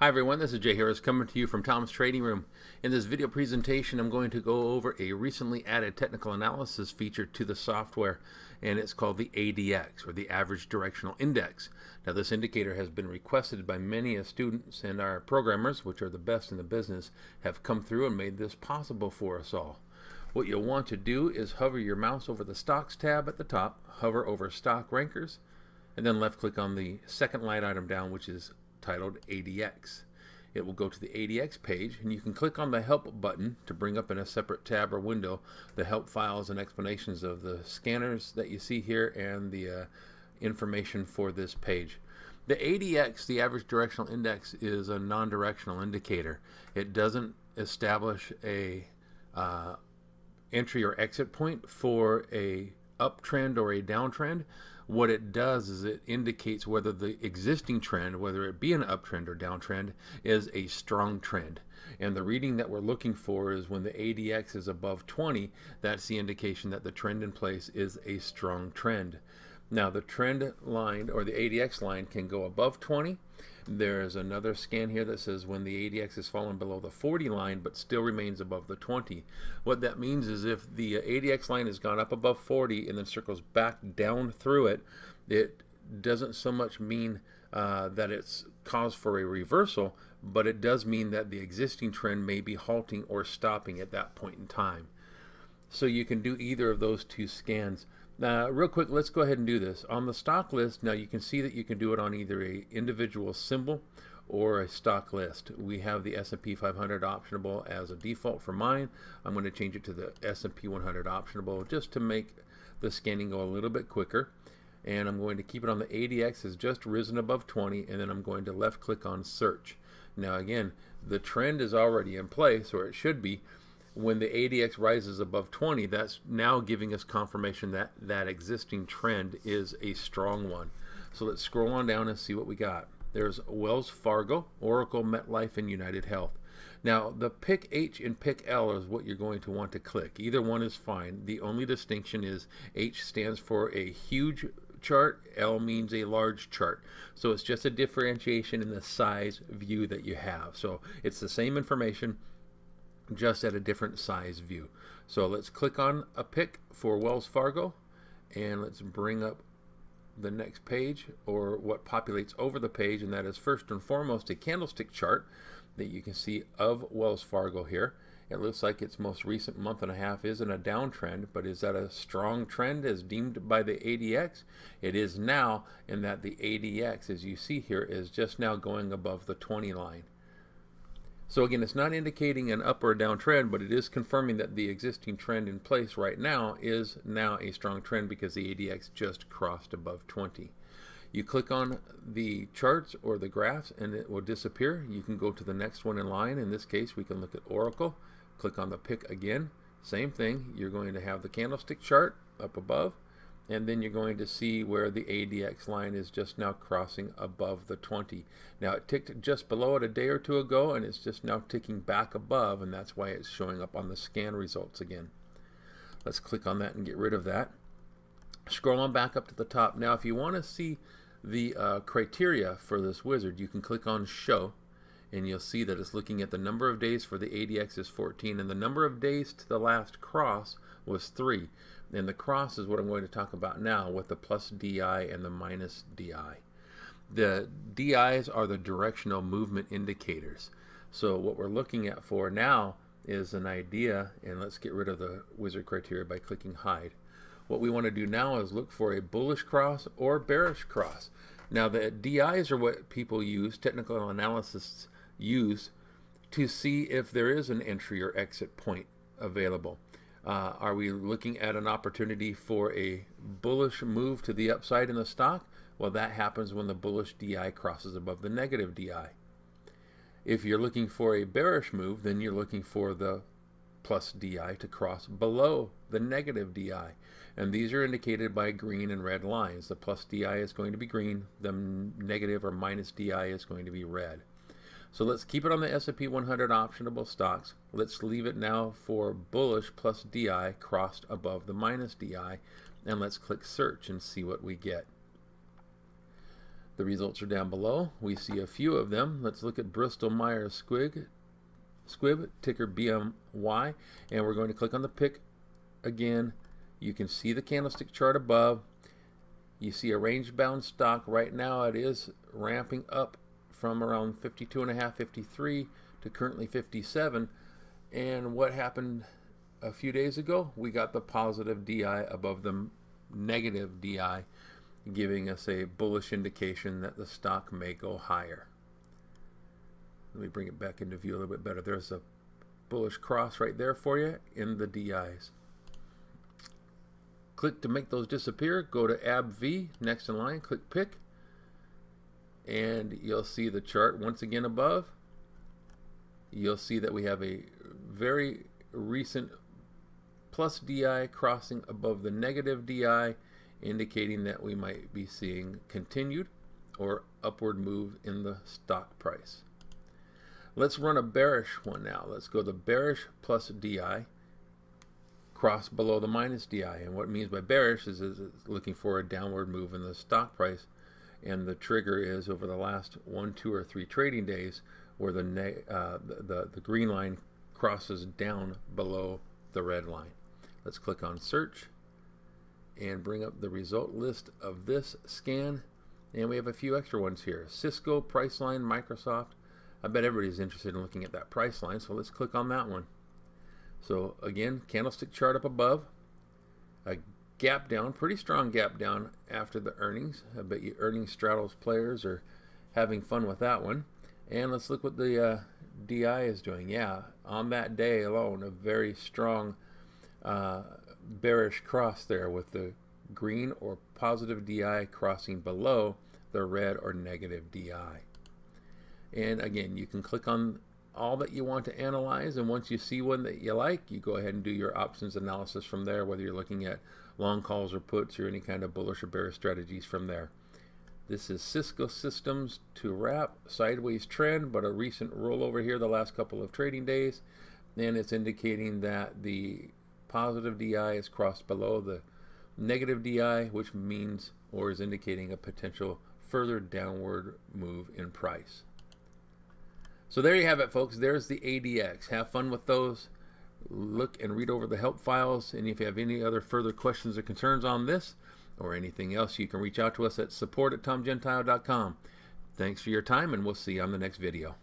Hi everyone, this is Jay Harris coming to you from Tom's Trading Room. In this video presentation, I'm going to go over a recently added technical analysis feature to the software, and it's called the ADX, or the Average Directional Index. Now this indicator has been requested by many students, and our programmers, which are the best in the business, have come through and made this possible for us all. What you'll want to do is hover your mouse over the Stocks tab at the top, hover over Stock Rankers, and then left click on the second line item down, which is titled ADX. It will go to the ADX page, and you can click on the Help button to bring up in a separate tab or window the help files and explanations of the scanners that you see here and the information for this page. The ADX, the Average Directional Index, is a non-directional indicator. It doesn't establish a entry or exit point for a uptrend or a downtrend. What it does is it indicates whether the existing trend, whether it be an uptrend or downtrend, is a strong trend. And the reading that we're looking for is when the ADX is above 20, that's the indication that the trend in place is a strong trend. Now the trend line, or the ADX line, can go above 20. There's another scan here that says when the ADX has fallen below the 40 line but still remains above the 20. What that means is if the ADX line has gone up above 40 and then circles back down through it, it doesn't so much mean that it's cause for a reversal, but it does mean that the existing trend may be halting or stopping at that point in time. So you can do either of those two scans. Real quick, let's go ahead and do this. On the stock list, now you can see that you can do it on either a individual symbol or a stock list. We have the S&P 500 optionable as a default for mine. I'm going to change it to the S&P 100 optionable just to make the scanning go a little bit quicker. And I'm going to keep it on the ADX as just risen above 20, and then I'm going to left click on search. Now again, the trend is already in place, or it should be. When the ADX rises above 20, that's now giving us confirmation that that existing trend is a strong one. So let's scroll on down and see what we got. There's Wells Fargo, Oracle, MetLife, and United Health. Now the pick H and pick L is what you're going to want to click. Either one is fine. The only distinction is H stands for a huge chart, L means a large chart. So it's just a differentiation in the size view that you have. So it's the same information, just at a different size view. So let's click on a pick for Wells Fargo, and let's bring up the next page, or what populates over the page, and that is first and foremost a candlestick chart that you can see of Wells Fargo here. It looks like its most recent month and a half is in a downtrend, but is that a strong trend as deemed by the ADX? It is now, in that the ADX, as you see here, is just now going above the 20 line. So again, it's not indicating an up or a down trend, but it is confirming that the existing trend in place right now is now a strong trend because the ADX just crossed above 20. You click on the charts or the graphs and it will disappear. You can go to the next one in line. In this case, we can look at Oracle. Click on the pick again. Same thing. You're going to have the candlestick chart up above, and then you're going to see where the ADX line is just now crossing above the 20. Now it ticked just below it a day or two ago, and it's just now ticking back above, and that's why it's showing up on the scan results again. Let's click on that and get rid of that. Scroll on back up to the top. Now if you want to see the criteria for this wizard, you can click on Show, and you'll see that it's looking at the number of days for the ADX is 14, and the number of days to the last cross was 3. And the cross is what I'm going to talk about now, with the plus DI and the minus DI. The DIs are the directional movement indicators. So what we're looking at for now is an idea, and let's get rid of the wizard criteria by clicking hide. What we want to do now is look for a bullish cross or bearish cross. Now the DIs are what people use, technical analysts use, to see if there is an entry or exit point available. Are we looking at an opportunity for a bullish move to the upside in the stock? Well, that happens when the bullish DI crosses above the negative DI. If you're looking for a bearish move, then you're looking for the plus DI to cross below the negative DI. And these are indicated by green and red lines. The plus DI is going to be green, the negative or minus DI is going to be red. So let's keep it on the S&P 100 optionable stocks. Let's leave it now for bullish plus DI crossed above the minus DI, and let's click search and see what we get. The results are down below. We see a few of them. Let's look at Bristol Myers Squibb, ticker BMY, and we're going to click on the pick again. You can see the candlestick chart above. You see a range bound stock. Right now it is ramping up from around 52.5, 53 to currently 57. And what happened a few days ago? We got the positive DI above the negative DI, giving us a bullish indication that the stock may go higher. Let me bring it back into view a little bit better. There's a bullish cross right there for you in the DIs. Click to make those disappear. Go to ABV, next in line, click pick, and you'll see the chart once again above. You'll see that we have a very recent plus DI crossing above the negative DI, indicating that we might be seeing continued or upward move in the stock price. Let's run a bearish one now. Let's go the bearish plus DI, cross below the minus DI. And what it means by bearish is it's looking for a downward move in the stock price. And the trigger is over the last 1, 2, or 3 trading days where the green line crosses down below the red line. Let's click on search and bring up the result list of this scan. And we have a few extra ones here. Cisco, Priceline, Microsoft. I bet everybody's interested in looking at that price line, so let's click on that one. So again, candlestick chart up above, a gap down, pretty strong gap down after the earnings. I bet you earnings straddles players are having fun with that one. And let's look what the DI is doing. Yeah, on that day alone, a very strong bearish cross there with the green or positive DI crossing below the red or negative DI. And again, you can click on all that you want to analyze, and once you see one that you like, you go ahead and do your options analysis from there, whether you're looking at long calls or puts or any kind of bullish or bearish strategies from there. This is Cisco Systems to wrap, sideways trend, but a recent rollover here the last couple of trading days, and it's indicating that the positive DI is crossed below the negative DI, which means or is indicating a potential further downward move in price. So there you have it, folks. There's the ADX. Have fun with those. Look and read over the help files, and if you have any other further questions or concerns on this or anything else, you can reach out to us at support@tomgentile.com. Thanks for your time, and we'll see you on the next video.